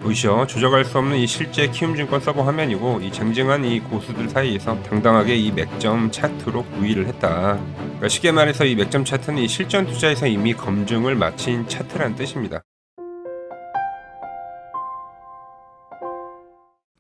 보이시죠? 조작할 수 없는 이 실제 키움증권 서버 화면이고, 이 쟁쟁한 이 고수들 사이에서 당당하게 이 맥점 차트로 우위를 했다. 그러니까 쉽게 말해서 이 맥점 차트는 이 실전 투자에서 이미 검증을 마친 차트란 뜻입니다.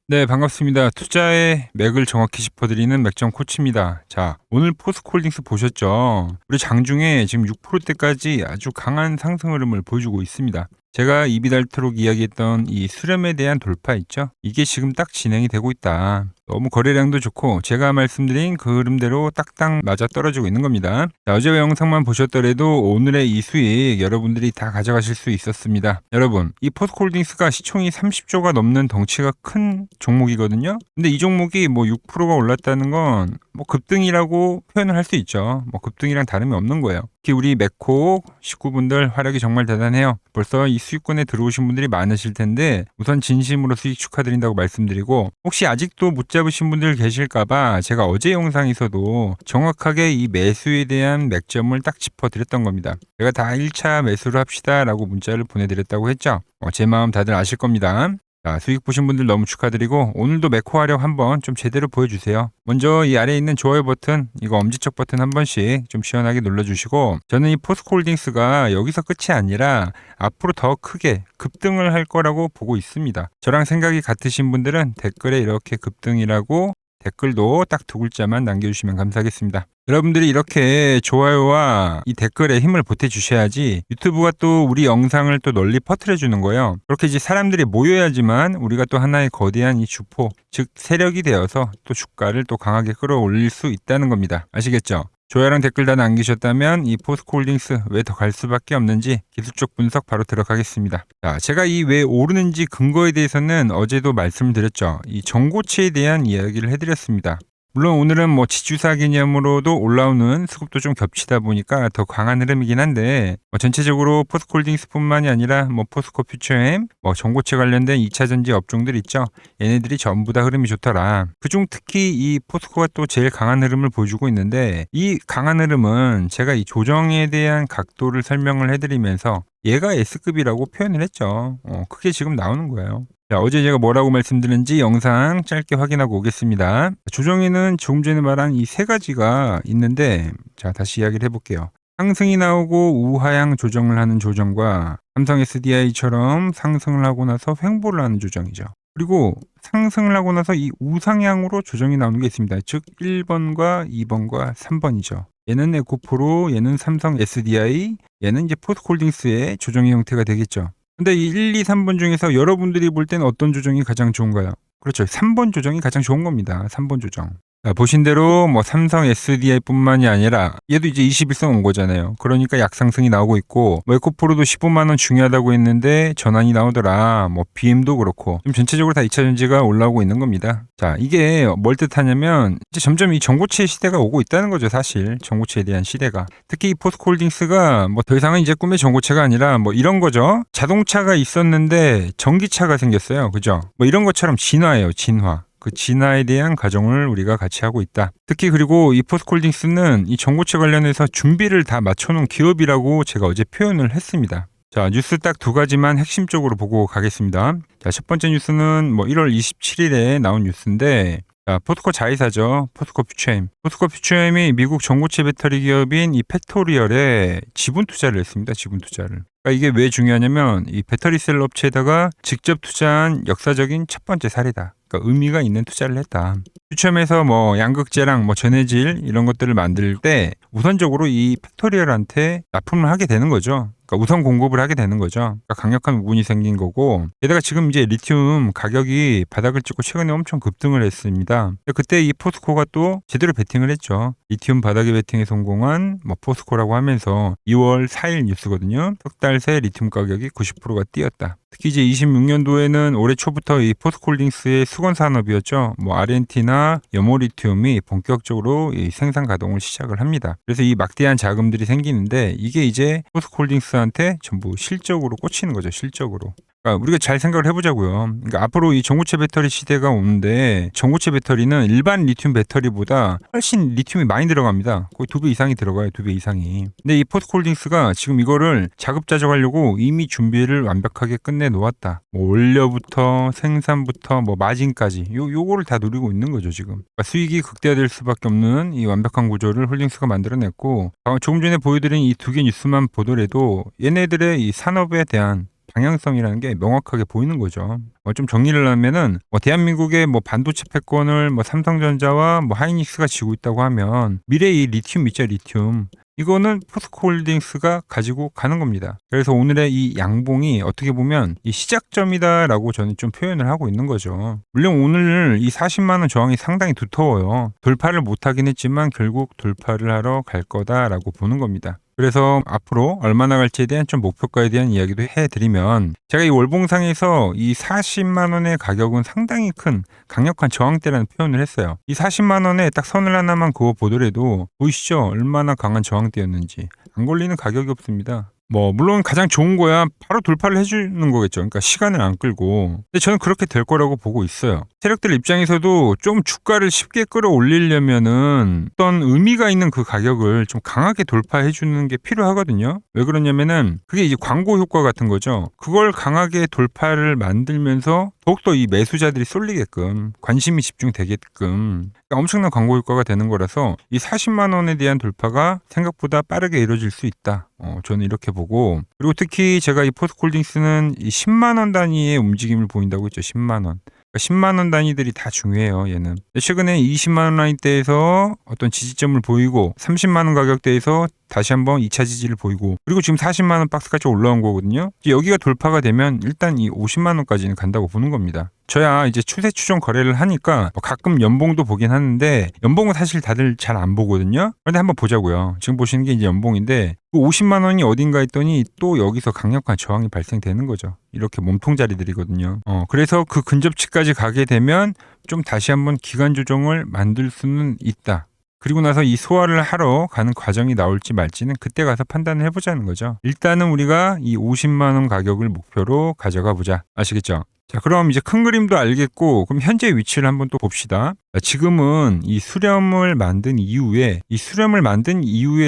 네, 반갑습니다. 투자의 맥을 정확히 짚어드리는 맥점 코치입니다. 자, 오늘 포스코홀딩스 보셨죠? 우리 장중에 지금 6%대까지 아주 강한 상승 흐름을 보여주고 있습니다. 제가 입이 닳도록 이야기했던 이 수렴에 대한 돌파 있죠? 이게 지금 딱 진행이 되고 있다. 너무 거래량도 좋고 제가 말씀드린 그 흐름대로 딱딱 맞아 떨어지고 있는 겁니다. 자, 어제 영상만 보셨더라도 오늘의 이 수익 여러분들이 다 가져가실 수 있었습니다. 여러분, 이 포스코홀딩스가 시총이 30조가 넘는 덩치가 큰 종목이거든요. 근데 이 종목이 뭐 6%가 올랐다는 건 뭐 급등이라고 표현을 할 수 있죠. 뭐 급등이랑 다름이 없는 거예요. 특히 우리 맥코 식구분들 활약이 정말 대단해요. 벌써 이 수익권에 들어오신 분들이 많으실 텐데 우선 진심으로 수익 축하드린다고 말씀드리고, 혹시 아직도 못 잡으신 분들 계실까봐 제가 어제 영상에서도 정확하게 이 매수에 대한 맥점을 딱 짚어드렸던 겁니다. 제가 다 1차 매수를 합시다 라고 문자를 보내드렸다고 했죠. 제 마음 다들 아실 겁니다. 자, 수익 보신 분들 너무 축하드리고 오늘도 매코 활약 한번 좀 제대로 보여주세요. 먼저 이 아래에 있는 좋아요 버튼, 이거 엄지척 버튼 한 번씩 좀 시원하게 눌러주시고, 저는 이 포스코홀딩스가 여기서 끝이 아니라 앞으로 더 크게 급등을 할 거라고 보고 있습니다. 저랑 생각이 같으신 분들은 댓글에 이렇게 급등이라고 댓글도 딱 두 글자만 남겨주시면 감사하겠습니다. 여러분들이 이렇게 좋아요와 이 댓글에 힘을 보태주셔야지 유튜브가 또 우리 영상을 또 널리 퍼뜨려주는 거예요. 그렇게 이제 사람들이 모여야지만 우리가 또 하나의 거대한 이 주포, 즉 세력이 되어서 또 주가를 또 강하게 끌어올릴 수 있다는 겁니다. 아시겠죠? 좋아요랑 댓글 다 남기셨다면 이 포스코홀딩스 왜 더 갈 수밖에 없는지 기술적 분석 바로 들어가겠습니다. 자, 제가 이 왜 오르는지 근거에 대해서는 어제도 말씀드렸죠. 이 정고치에 대한 이야기를 해드렸습니다. 물론 오늘은 뭐 지주사 개념으로도 올라오는 수급도 좀 겹치다 보니까 더 강한 흐름이긴 한데, 전체적으로 포스코홀딩스뿐만이 아니라 뭐 포스코 퓨처엠, 뭐 전고체 관련된 2차전지 업종들 있죠. 얘네들이 전부 다 흐름이 좋더라. 그중 특히 이 포스코가 또 제일 강한 흐름을 보여주고 있는데, 이 강한 흐름은 제가 이 조정에 대한 각도를 설명을 해드리면서 얘가 S급이라고 표현을 했죠. 그게 지금 나오는 거예요. 자, 어제 제가 뭐라고 말씀드렸는지 영상 짧게 확인하고 오겠습니다. 조정에는 조금 전에 말한 이 세 가지가 있는데, 자, 다시 이야기를 해볼게요. 상승이 나오고 우하향 조정을 하는 조정과 삼성 SDI처럼 상승을 하고 나서 횡보를 하는 조정이죠. 그리고 상승을 하고 나서 이 우상향으로 조정이 나오는 게 있습니다. 즉 1번과 2번과 3번이죠. 얘는 에코프로, 얘는 삼성 SDI, 얘는 이제 포스코홀딩스의 조정의 형태가 되겠죠. 근데 이 1, 2, 3번 중에서 여러분들이 볼 때는 어떤 조정이 가장 좋은가요? 그렇죠. 3번 조정이 가장 좋은 겁니다. 3번 조정. 자, 보신 대로 뭐 삼성 SDI뿐만이 아니라 얘도 이제 21선 온 거잖아요. 그러니까 약상승이 나오고 있고, 뭐 에코프로도 15만 원 중요하다고 했는데 전환이 나오더라. 뭐 BM도 그렇고 지금 전체적으로 다 2차 전지가 올라오고 있는 겁니다. 자, 이게 뭘 뜻하냐면 이제 점점 이 전고체 시대가 오고 있다는 거죠. 사실 전고체에 대한 시대가. 특히 이 포스코홀딩스가 뭐 더 이상은 이제 꿈의 전고체가 아니라 뭐 이런 거죠. 자동차가 있었는데 전기차가 생겼어요. 그죠? 뭐 이런 것처럼 진화예요. 진화. 그 진화에 대한 과정을 우리가 같이 하고 있다. 특히 그리고 이 포스코홀딩스는 이 전고체 관련해서 준비를 다 맞춰놓은 기업이라고 제가 어제 표현을 했습니다. 자, 뉴스 딱 두 가지만 핵심적으로 보고 가겠습니다. 자, 첫 번째 뉴스는 뭐 1월 27일에 나온 뉴스인데, 자, 포스코 자회사죠. 포스코 퓨처엠. 포스코 퓨처엠이 미국 전고체 배터리 기업인 이 팩토리얼에 지분 투자를 했습니다. 지분 투자를. 그러니까 이게 왜 중요하냐면 이 배터리 셀 업체에다가 직접 투자한 역사적인 첫 번째 사례다. 그러니까 의미가 있는 투자를 했다. 퓨처엠에서 뭐 양극재랑 뭐 전해질 이런 것들을 만들 때 우선적으로 이 팩토리얼한테 납품을 하게 되는 거죠. 그러니까 우선 공급을 하게 되는 거죠. 그러니까 강력한 부분이 생긴 거고, 게다가 지금 이제 리튬 가격이 바닥을 찍고 최근에 엄청 급등을 했습니다. 그때 이 포스코가 또 제대로 베팅을 했죠. 리튬 바닥에 베팅에 성공한 뭐 포스코라고 하면서 2월 4일 뉴스거든요. 석 달 새 리튬 가격이 90%가 뛰었다. 특히 이제 26년도에는 올해 초부터 이 포스코홀딩스의 수건 산업이었죠. 뭐 아르헨티나 여모리튬이 본격적으로 이 생산 가동을 시작을 합니다. 그래서 이 막대한 자금들이 생기는데 이게 이제 포스코홀딩스한테 전부 실적으로 꽂히는 거죠. 실적으로. 그러니까 우리가 잘 생각을 해보자고요. 그러니까 앞으로 이 전고체 배터리 시대가 오는데 전고체 배터리는 일반 리튬 배터리보다 훨씬 리튬이 많이 들어갑니다. 거의 2배 이상이 들어가요. 2배 이상이. 근데 이 포스코홀딩스가 지금 이거를 자급자족하려고 이미 준비를 완벽하게 끝내 놓았다. 뭐 원료부터 생산부터 뭐 마진까지 요거를 다 노리고 있는 거죠 지금. 그러니까 수익이 극대화될 수밖에 없는 이 완벽한 구조를 홀딩스가 만들어냈고, 조금 전에 보여드린 이 2개 뉴스만 보더라도 얘네들의 이 산업에 대한 방향성이라는 게 명확하게 보이는 거죠. 좀 정리를 하면은 대한민국의 반도체 패권을 삼성전자와 하이닉스가 쥐고 있다고 하면 미래의 이 리튬 있죠, 리튬. 이거는 포스코홀딩스가 가지고 가는 겁니다. 그래서 오늘의 이 양봉이 어떻게 보면 이 시작점이다라고 저는 좀 표현을 하고 있는 거죠. 물론 오늘 이 40만 원 저항이 상당히 두터워요. 돌파를 못하긴 했지만 결국 돌파를 하러 갈 거다라고 보는 겁니다. 그래서 앞으로 얼마나 갈지에 대한 좀 목표가에 대한 이야기도 해드리면, 제가 이 월봉상에서 이 40만 원의 가격은 상당히 큰 강력한 저항대라는 표현을 했어요. 이 40만 원에 딱 선을 하나만 그어 보더라도 보이시죠? 얼마나 강한 저항대였는지. 안 걸리는 가격이 없습니다. 물론 가장 좋은 거야 바로 돌파를 해주는 거겠죠. 그러니까 시간을 안 끌고. 근데 저는 그렇게 될 거라고 보고 있어요. 세력들 입장에서도 좀 주가를 쉽게 끌어올리려면은 어떤 의미가 있는 그 가격을 좀 강하게 돌파해 주는 게 필요하거든요. 왜 그러냐면은 그게 이제 광고 효과 같은 거죠. 그걸 강하게 돌파를 만들면서 더욱더 이 매수자들이 쏠리게끔, 관심이 집중되게끔, 그러니까 엄청난 광고 효과가 되는 거라서 이 40만 원에 대한 돌파가 생각보다 빠르게 이루어질 수 있다. 저는 이렇게 보고, 그리고 특히 제가 이 포스코홀딩스는 이 10만 원 단위의 움직임을 보인다고 했죠. 10만 원. 10만 원 단위들이 다 중요해요, 얘는. 최근에 20만 원 라인대에서 어떤 지지점을 보이고 30만 원 가격대에서 다시 한번 2차 지지를 보이고, 그리고 지금 40만 원 박스까지 올라온 거거든요. 여기가 돌파가 되면 일단 이 50만 원까지는 간다고 보는 겁니다. 저야 이제 추세 추종 거래를 하니까 가끔 연봉도 보긴 하는데, 연봉은 사실 다들 잘 안 보거든요. 그런데 한번 보자고요. 지금 보시는 게 이제 연봉인데, 그 50만 원이 어딘가 했더니 또 여기서 강력한 저항이 발생되는 거죠. 이렇게 몸통자리들이거든요. 그래서 그 근접치까지 가게 되면 좀 다시 한번 기간 조정을 만들 수는 있다. 그리고 나서 이 소화를 하러 가는 과정이 나올지 말지는 그때 가서 판단을 해보자는 거죠. 일단은 우리가 이 50만 원 가격을 목표로 가져가 보자. 아시겠죠? 자, 그럼 이제 큰 그림도 알겠고, 그럼 현재 위치를 한번 또 봅시다. 지금은 이 수렴을 만든 이후에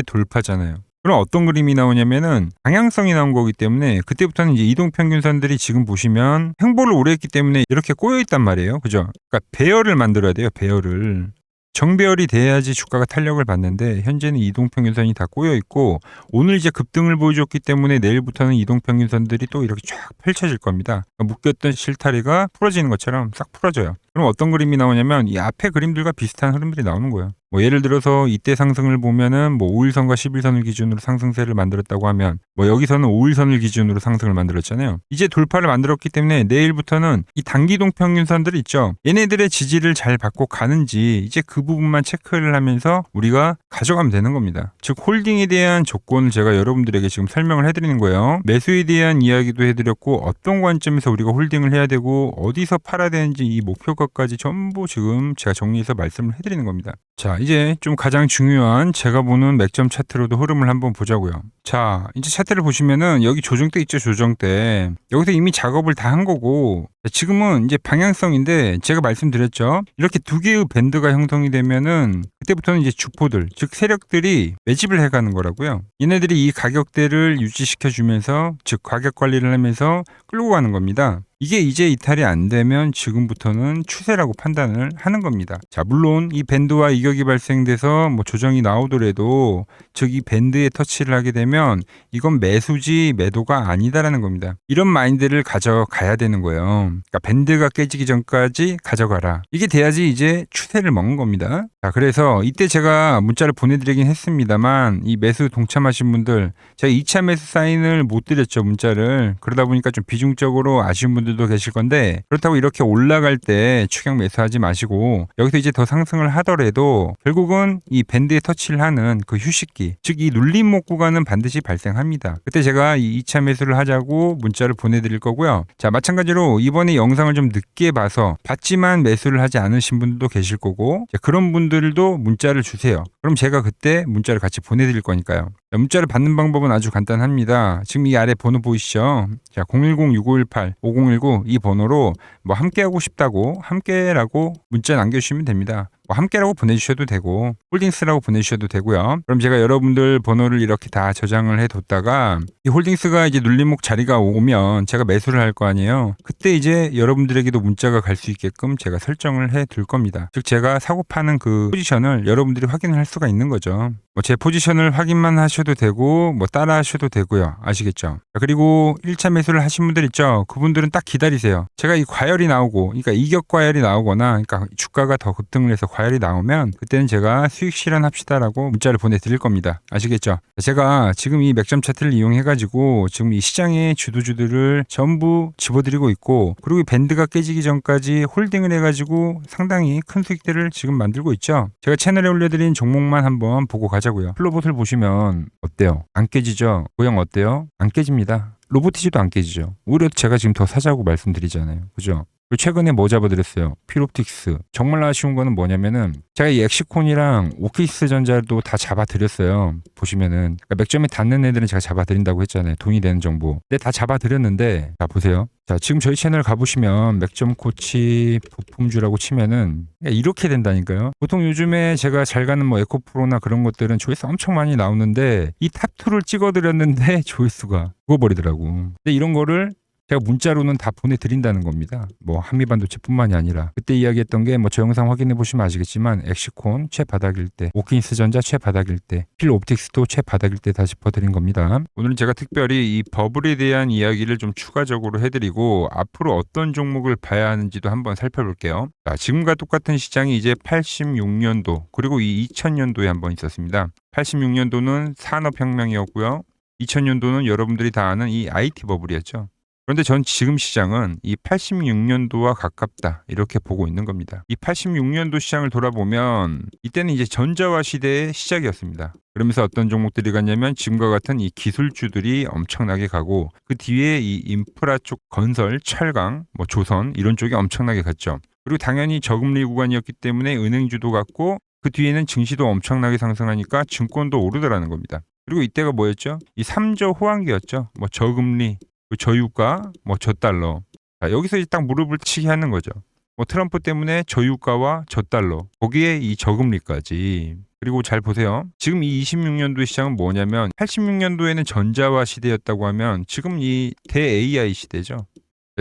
돌파잖아요. 그럼 어떤 그림이 나오냐면은 방향성이 나온 거기 때문에, 그때부터는 이제 이동평균선들이 지금 보시면 횡보를 오래 했기 때문에 이렇게 꼬여 있단 말이에요. 그죠? 그러니까 배열을 만들어야 돼요. 배열을. 정배열이 돼야지 주가가 탄력을 받는데, 현재는 이동평균선이 다 꼬여 있고, 오늘 이제 급등을 보여줬기 때문에 내일부터는 이동평균선들이 또 이렇게 쫙 펼쳐질 겁니다. 그러니까 묶였던 실타래가 풀어지는 것처럼 싹 풀어져요. 그럼 어떤 그림이 나오냐면 이 앞에 그림들과 비슷한 흐름들이 나오는 거예요. 예를 들어서 이때 상승을 보면은 5일선과 11선을 기준으로 상승세를 만들었다고 하면, 여기서는 5일선을 기준으로 상승을 만들었잖아요. 이제 돌파를 만들었기 때문에 내일부터는 이 단기동 평균선들이 있죠. 얘네들의 지지를 잘 받고 가는지 이제 그 부분만 체크를 하면서 우리가 가져가면 되는 겁니다. 즉 홀딩에 대한 조건을 제가 여러분들에게 지금 설명을 해드리는 거예요. 매수에 대한 이야기도 해드렸고, 어떤 관점에서 우리가 홀딩을 해야 되고 어디서 팔아야 되는지 이 목표가까지 전부 지금 제가 정리해서 말씀을 해드리는 겁니다. 자, 이제 좀 가장 중요한 제가 보는 맥점 차트로도 흐름을 한번 보자고요. 자, 이제 차트를 보시면은 여기 조정대 있죠, 조정대. 여기서 이미 작업을 다 한 거고, 지금은 이제 방향성인데 제가 말씀드렸죠. 이렇게 두 개의 밴드가 형성이 되면은 그때부터는 이제 주포들, 즉 세력들이 매집을 해가는 거라고요. 얘네들이 이 가격대를 유지시켜 주면서, 즉 가격 관리를 하면서 끌고 가는 겁니다. 이게 이제 이탈이 안 되면 지금부터는 추세라고 판단을 하는 겁니다. 자, 물론 이 밴드와 이격이 발생돼서 조정이 나오더라도, 즉 이 밴드에 터치를 하게 되면 이건 매수지 매도가 아니다라는 겁니다. 이런 마인드를 가져가야 되는 거예요. 그러니까 밴드가 깨지기 전까지 가져가라. 이게 돼야지 이제 추세를 먹는 겁니다. 자, 그래서 이때 제가 문자를 보내드리긴 했습니다만, 이 매수 동참하신 분들, 제가 2차 매수 사인을 못 드렸죠, 문자를. 그러다 보니까 좀 비중적으로 아쉬운 분들도 계실 건데, 그렇다고 이렇게 올라갈 때 추격 매수하지 마시고, 여기서 이제 더 상승을 하더라도 결국은 이 밴드에 터치를 하는 그 휴식기, 즉 이 눌림목 구간은 반드시 발생합니다. 그때 제가 이 2차 매수를 하자고 문자를 보내드릴 거고요. 자, 마찬가지로 이번에 영상을 좀 늦게 봐서 봤지만 매수를 하지 않으신 분들도 계실 거고, 자, 그런 분들도 문자를 주세요. 그럼 제가 그때 문자를 같이 보내드릴 거니까요. 문자를 받는 방법은 아주 간단합니다. 지금 이 아래 번호 보이시죠? 자, 010-6518-5019 이 번호로 뭐 함께하고 싶다고 함께라고 문자 남겨주시면 됩니다. 뭐 함께라고 보내주셔도 되고 홀딩스라고 보내주셔도 되고요. 그럼 제가 여러분들 번호를 이렇게 다 저장을 해뒀다가 이 홀딩스가 이제 눌림목 자리가 오면 제가 매수를 할 거 아니에요. 그때 이제 여러분들에게도 문자가 갈 수 있게끔 제가 설정을 해둘 겁니다. 즉 제가 사고 파는 그 포지션을 여러분들이 확인을 할 수가 있는 거죠. 뭐 제 포지션을 확인만 하셔도 되고 뭐 따라 하셔도 되고요. 아시겠죠? 그리고 1차 매수를 하신 분들 있죠? 그분들은 딱 기다리세요. 제가 이 과열이 나오고 그러니까 이격 과열이 나오거나 그러니까 주가가 더 급등을 해서 과열이 나오면 그때는 제가 수익 실현합시다라고 문자를 보내드릴 겁니다. 아시겠죠? 제가 지금 이 맥점 차트를 이용해가지고 지금 이 시장의 주도주들을 전부 집어드리고 있고 그리고 이 밴드가 깨지기 전까지 홀딩을 해가지고 상당히 큰 수익들을 지금 만들고 있죠. 제가 채널에 올려드린 종목만 한번 보고 가자고요. 플로봇을 보시면 어때요? 안 깨지죠? 고형 어때요? 안 깨집니다. 로보티지도 안 깨지죠. 오히려 제가 지금 더 사자고 말씀드리잖아요. 그죠? 최근에 뭐 잡아드렸어요? 필옵틱스. 정말 아쉬운 거는 뭐냐면은 제가 이 엑시콘이랑 오키스 전자도 다 잡아드렸어요. 보시면은 그러니까 맥점에 닿는 애들은 제가 잡아드린다고 했잖아요. 돈이 되는 정보. 근데 다 잡아드렸는데 자 보세요. 자 지금 저희 채널 가보시면 맥점 코치 부품주라고 치면은 이렇게 된다니까요. 보통 요즘에 제가 잘 가는 뭐 에코프로나 그런 것들은 조회수 엄청 많이 나오는데 이 탑2를 찍어드렸는데 조회수가 죽어버리더라고. 근데 이런 거를 제가 문자로는 다 보내드린다는 겁니다. 뭐 한미반도체뿐만이 아니라 그때 이야기했던 게 뭐 저 영상 확인해 보시면 아시겠지만 엑시콘 최바닥일 때, 오킨스 전자 최바닥일 때, 필옵틱스도 최바닥일 때 다 짚어드린 겁니다. 오늘은 제가 특별히 이 버블에 대한 이야기를 좀 추가적으로 해드리고 앞으로 어떤 종목을 봐야 하는지도 한번 살펴볼게요. 자, 지금과 똑같은 시장이 이제 86년도 그리고 이 2000년도에 한번 있었습니다. 86년도는 산업혁명이었고요. 2000년도는 여러분들이 다 아는 이 IT 버블이었죠. 그런데 전 지금 시장은 이 86년도와 가깝다 이렇게 보고 있는 겁니다. 이 86년도 시장을 돌아보면 이때는 이제 전자화 시대의 시작이었습니다. 그러면서 어떤 종목들이 갔냐면 지금과 같은 이 기술주들이 엄청나게 가고 그 뒤에 이 인프라 쪽 건설, 철강, 뭐 조선 이런 쪽이 엄청나게 갔죠. 그리고 당연히 저금리 구간이었기 때문에 은행주도 갔고 그 뒤에는 증시도 엄청나게 상승하니까 증권도 오르더라는 겁니다. 그리고 이때가 뭐였죠? 이 3저 호황기였죠. 뭐 저금리 저유가, 뭐 저달러. 자, 여기서 이제 딱 무릎을 치게 하는 거죠. 뭐 트럼프 때문에 저유가와 저달러, 거기에 이 저금리까지. 그리고 잘 보세요. 지금 이 26년도 시장은 뭐냐면 86년도에는 전자화 시대였다고 하면 지금 이 대 AI 시대죠.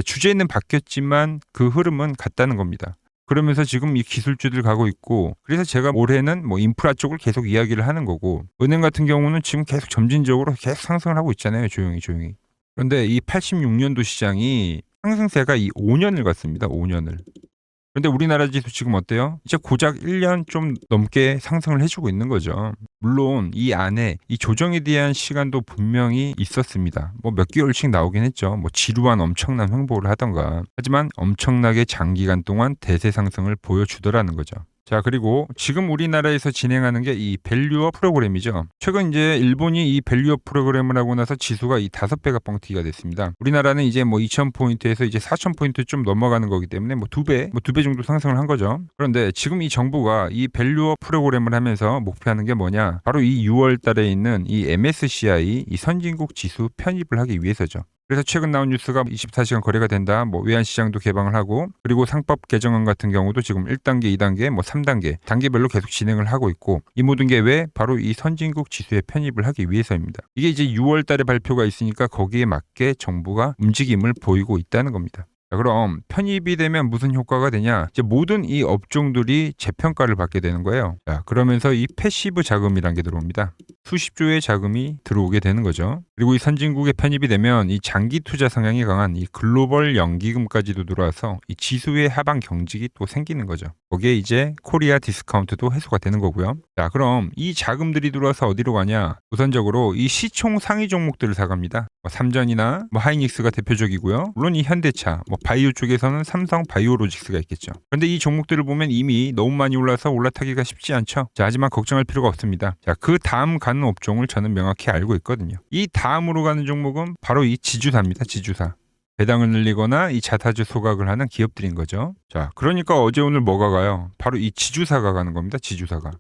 주제는 바뀌었지만 그 흐름은 같다는 겁니다. 그러면서 지금 이 기술주들 가고 있고 그래서 제가 올해는 뭐 인프라 쪽을 계속 이야기를 하는 거고 은행 같은 경우는 지금 계속 점진적으로 계속 상승을 하고 있잖아요. 조용히. 그런데 이 86년도 시장이 상승세가 이 5년을 갔습니다. 5년을. 그런데 우리나라 지수 지금 어때요? 이제 고작 1년 좀 넘게 상승을 해주고 있는 거죠. 물론 이 안에 이 조정에 대한 시간도 분명히 있었습니다. 뭐 몇 개월씩 나오긴 했죠. 뭐 지루한 엄청난 횡보를 하던가. 하지만 엄청나게 장기간 동안 대세 상승을 보여주더라는 거죠. 자, 그리고 지금 우리나라에서 진행하는 게 이 밸류업 프로그램이죠. 최근 이제 일본이 이 밸류업 프로그램을 하고 나서 지수가 이 5배가 뻥튀기가 됐습니다. 우리나라는 이제 뭐 2000포인트에서 이제 4000포인트 좀 넘어가는 거기 때문에 뭐 2배 정도 상승을 한 거죠. 그런데 지금 이 정부가 이 밸류업 프로그램을 하면서 목표하는 게 뭐냐? 바로 이 6월 달에 있는 이 MSCI 이 선진국 지수 편입을 하기 위해서죠. 그래서 최근 나온 뉴스가 24시간 거래가 된다. 뭐 외환시장도 개방을 하고 그리고 상법 개정안 같은 경우도 지금 1단계, 2단계, 뭐 3단계 단계별로 계속 진행을 하고 있고 이 모든 게 왜? 바로 이 선진국 지수에 편입을 하기 위해서입니다. 이게 이제 6월 달에 발표가 있으니까 거기에 맞게 정부가 움직임을 보이고 있다는 겁니다. 자, 그럼 편입이 되면 무슨 효과가 되냐? 이제 모든 이 업종들이 재평가를 받게 되는 거예요. 자, 그러면서 이 패시브 자금이란 게 들어옵니다. 수십조의 자금이 들어오게 되는 거죠. 그리고 이 선진국에 편입이 되면 이 장기 투자 성향이 강한 이 글로벌 연기금까지도 들어와서 이 지수의 하방 경직이 또 생기는 거죠. 거기에 이제 코리아 디스카운트도 해소가 되는 거고요. 자, 그럼 이 자금들이 들어와서 어디로 가냐? 우선적으로 이 시총 상위 종목들을 사갑니다. 뭐 삼전이나 뭐 하이닉스가 대표적이고요. 물론 이 현대차, 뭐 바이오 쪽에서는 삼성 바이오로직스가 있겠죠. 그런데 이 종목들을 보면 이미 너무 많이 올라서 올라타기가 쉽지 않죠. 자, 하지만 걱정할 필요가 없습니다. 자, 그 다음 가는 업종을 저는 명확히 알고 있거든요. 이 다음으로 가는 종목은 바로 이 지주사입니다. 지주사. 배당을 늘리거나 이 자사주 소각을 하는 기업들인 거죠. 자, 그러니까 어제 오늘 뭐가 가요? 바로 이 지주사가 가는 겁니다. 지주사가.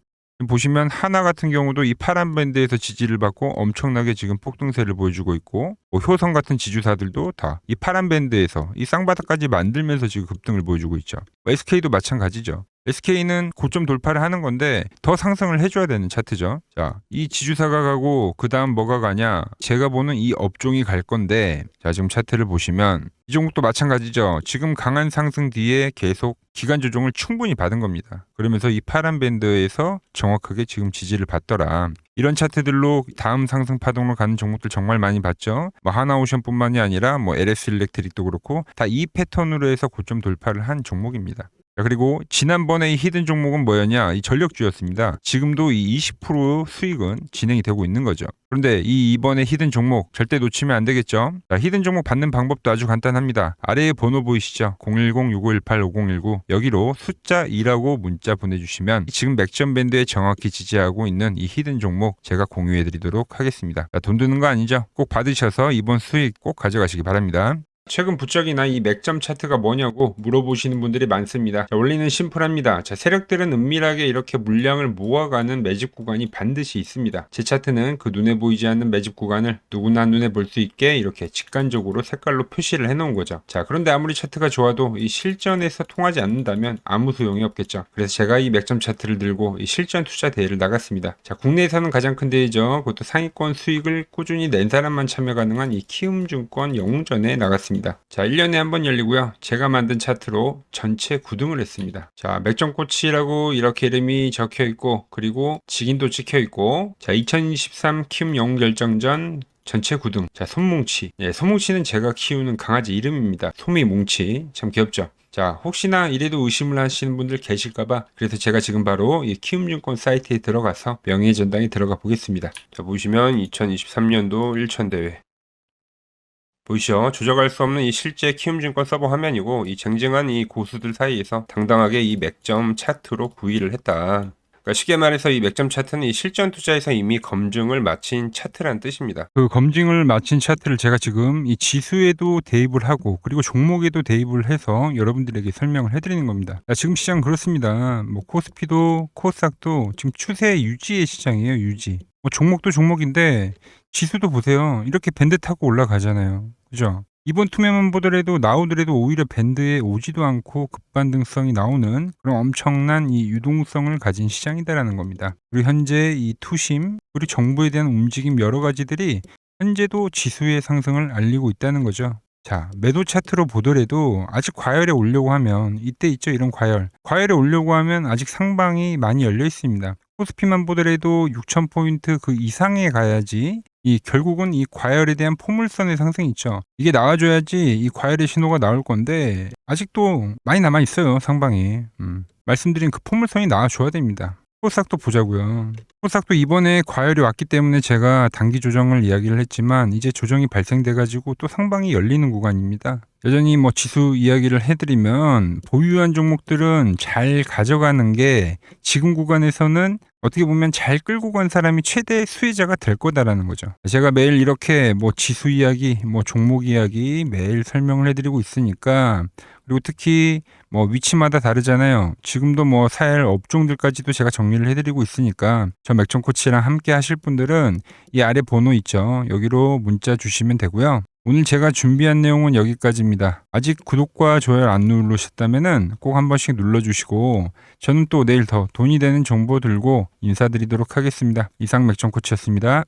보시면 하나 같은 경우도 이 파란 밴드에서 지지를 받고 엄청나게 지금 폭등세를 보여주고 있고, 뭐 효성 같은 지주사들도 다 이 파란 밴드에서 이 쌍바닥까지 만들면서 지금 급등을 보여주고 있죠. SK도 마찬가지죠. SK는 고점 돌파를 하는 건데 더 상승을 해줘야 되는 차트죠. 자, 이 지주사가 가고 그 다음 뭐가 가냐? 제가 보는 이 업종이 갈 건데, 자, 지금 차트를 보시면 이 종목도 마찬가지죠. 지금 강한 상승 뒤에 계속 기간 조정을 충분히 받은 겁니다. 그러면서 이 파란 밴드에서 정확하게 지금 지지를 받더라. 이런 차트들로 다음 상승 파동으로 가는 종목들 정말 많이 봤죠. 뭐 하나오션뿐만이 아니라 뭐 LS 일렉트릭도 그렇고 다 이 패턴으로 해서 고점 돌파를 한 종목입니다. 자, 그리고 지난번에 이 히든 종목은 뭐였냐? 이 전력주였습니다. 지금도 이 20% 수익은 진행이 되고 있는 거죠. 그런데 이번에 히든 종목 절대 놓치면 안 되겠죠? 자, 히든 종목 받는 방법도 아주 간단합니다. 아래에 번호 보이시죠? 010-6518-5019 여기로 숫자 2라고 문자 보내주시면 지금 맥점 밴드에 정확히 지지하고 있는 이 히든 종목 제가 공유해드리도록 하겠습니다. 자, 돈 드는 거 아니죠? 꼭 받으셔서 이번 수익 꼭 가져가시기 바랍니다. 최근 부적이나 이 맥점 차트가 뭐냐고 물어보시는 분들이 많습니다. 자, 원리는 심플합니다. 자, 세력들은 은밀하게 이렇게 물량을 모아가는 매집 구간이 반드시 있습니다. 제 차트는 그 눈에 보이지 않는 매집 구간을 누구나 눈에 볼 수 있게 이렇게 직관적으로 색깔로 표시를 해놓은 거죠. 자, 그런데 아무리 차트가 좋아도 이 실전에서 통하지 않는다면 아무 소용이 없겠죠. 그래서 제가 이 맥점 차트를 들고 이 실전 투자 대회를 나갔습니다. 자, 국내에서는 가장 큰 대회죠. 그것도 상위권 수익을 꾸준히 낸 사람만 참여 가능한 이 키움증권 영웅전에 나갔습니다. 자, 1년에 한 번 열리고요. 제가 만든 차트로 전체 9등을 했습니다. 자, 맥점코치라고 이렇게 이름이 적혀 있고, 그리고 직인도 찍혀 있고, 자, 2023 키움 영웅 결정전 전체 9등. 자, 손뭉치. 예, 손뭉치는 제가 키우는 강아지 이름입니다. 소미뭉치. 참 귀엽죠? 자, 혹시나 이래도 의심을 하시는 분들 계실까봐 그래서 제가 지금 바로 이 키움증권 사이트에 들어가서 명예의 전당에 들어가 보겠습니다. 자, 보시면 2023년도 1천대회. 보이시죠? 조작할 수 없는 이 실제 키움증권 서버 화면이고, 이 쟁쟁한 이 고수들 사이에서 당당하게 이 맥점 차트로 구위를 했다. 그러니까 쉽게 말해서 이 맥점 차트는 이 실전 투자에서 이미 검증을 마친 차트란 뜻입니다. 그 검증을 마친 차트를 제가 지금 이 지수에도 대입을 하고 그리고 종목에도 대입을 해서 여러분들에게 설명을 해드리는 겁니다. 자, 지금 시장 그렇습니다. 뭐 코스피도 코스닥도 지금 추세 유지의 시장이에요. 유지. 뭐 종목도 종목인데 지수도 보세요. 이렇게 밴드 타고 올라가잖아요. 그죠? 이번 투매만 보더라도 나오더라도 오히려 밴드에 오지도 않고 급반등성이 나오는 그런 엄청난 이 유동성을 가진 시장이다라는 겁니다. 그리고 현재 이 투심 그리고 정부에 대한 움직임 여러 가지들이 현재도 지수의 상승을 알리고 있다는 거죠. 자, 매도 차트로 보더라도 아직 과열에 오려고 하면 이때 있죠, 이런 과열. 과열에 오려고 하면 아직 상방이 많이 열려 있습니다. 코스피만 보더라도 6,000포인트 그 이상에 가야지 이 결국은 이 과열에 대한 포물선의 상승이 있죠. 이게 나와줘야지 이 과열의 신호가 나올 건데 아직도 많이 남아 있어요, 상방에. 말씀드린 그 포물선이 나와줘야 됩니다. 코스닥도 보자고요. 코스닥도 이번에 과열이 왔기 때문에 제가 단기 조정을 이야기를 했지만 이제 조정이 발생돼가지고 또 상방이 열리는 구간입니다. 여전히 뭐 지수 이야기를 해드리면 보유한 종목들은 잘 가져가는 게 지금 구간에서는 어떻게 보면 잘 끌고 간 사람이 최대 수혜자가 될 거다라는 거죠. 제가 매일 이렇게 뭐 지수 이야기, 뭐 종목 이야기 매일 설명을 해드리고 있으니까 그리고 특히 뭐 위치마다 다르잖아요. 지금도 뭐 사야 할 업종들까지도 제가 정리를 해드리고 있으니까 저 맥점 코치랑 함께 하실 분들은 이 아래 번호 있죠. 여기로 문자 주시면 되고요. 오늘 제가 준비한 내용은 여기까지입니다. 아직 구독과 좋아요 안 누르셨다면은 꼭 한 번씩 눌러주시고 저는 또 내일 더 돈이 되는 정보 들고 인사드리도록 하겠습니다. 이상 맥점 코치였습니다.